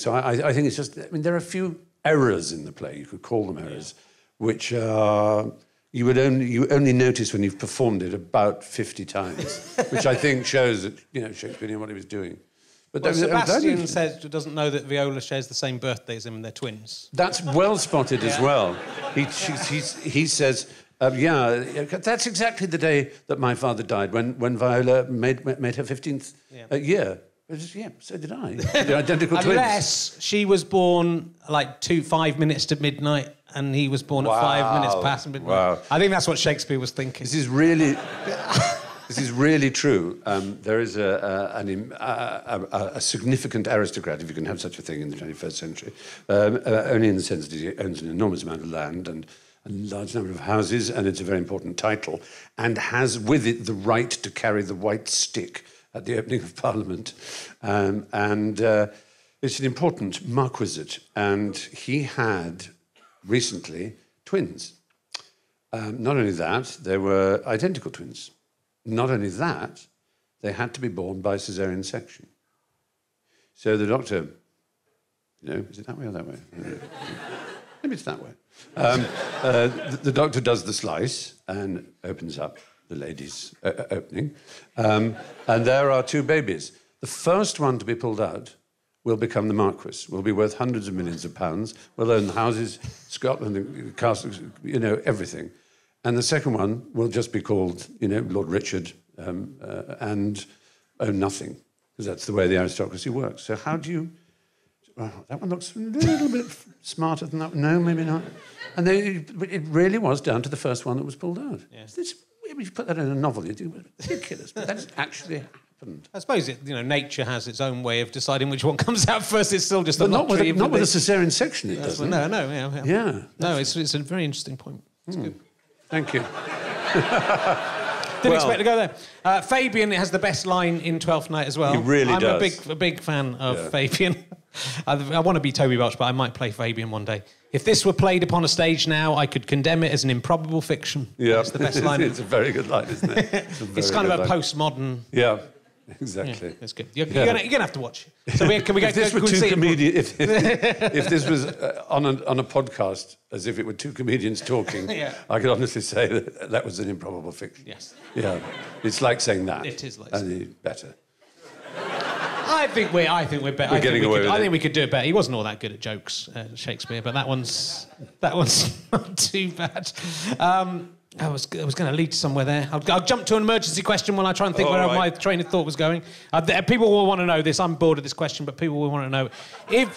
So I think it's just, I mean, there are a few errors in the play, you could call them errors, which you only notice when you've performed it about 50 times, which I think shows that, you know, Shakespeare knew what he was doing. But well, Sebastian says doesn't know that Viola shares the same birthday as him and they're twins. That's well spotted as well. He says, yeah, that's exactly the day that my father died, when Viola made her 15th year. Yeah, so did I. They're identical twins. Unless she was born like 5 minutes to midnight and he was born at 5 minutes past midnight. Wow. I think that's what Shakespeare was thinking. This is really... This is really true. There is a significant aristocrat, if you can have such a thing in the 21st century, only in the sense that he owns an enormous amount of land and a large number of houses, and it's a very important title, and has with it the right to carry the white stick at the opening of Parliament. It's an important marquisate, and he had recently twins. Not only that, they were identical twins. Not only that, they had to be born by caesarean section. So the doctor, you know, is it that way or that way? Maybe it's that way. The doctor does the slice and opens up the lady's opening, and there are two babies. The first one to be pulled out will become the Marquis, will be worth hundreds of millions of pounds, will own the houses, Scotland, the castles, you know, everything. And the second one will just be called, you know, Lord Richard, and own nothing, because that's the way the aristocracy works. So how do you... Well, that one looks a little bit smarter than that. No, maybe not. And it really was down to the first one that was pulled out. Yeah. If you put that in a novel, you'd do ridiculous, but that's actually happened. I suppose, nature has its own way of deciding which one comes out first. It's still just a lottery. Not with a caesarean section, it doesn't. No, yeah. No, it's a very interesting point. It's good. Thank you. Didn't expect to go there. Fabian has the best line in Twelfth Night as well. He really does. I'm a big fan of Fabian. I want to be Toby Welch, but I might play Fabian one day. If this were played upon a stage now, I could condemn it as an improbable fiction. Yeah. That's the best line. It's a very good line, isn't it? It's kind of a postmodern... Yeah. Exactly. Yeah, that's good. You're gonna have to watch. So can we go? If this was on a podcast, as if it were two comedians talking, I could honestly say that was an improbable fiction. Yes. Yeah. It's like saying that. It is like only better. I think we're better. I think we could do it better. He wasn't all that good at jokes, Shakespeare, but that one's not too bad. I was going to lead to somewhere there. I'll jump to an emergency question while I try and think where my train of thought was going. People will want to know this. I'm bored of this question, but people will want to know if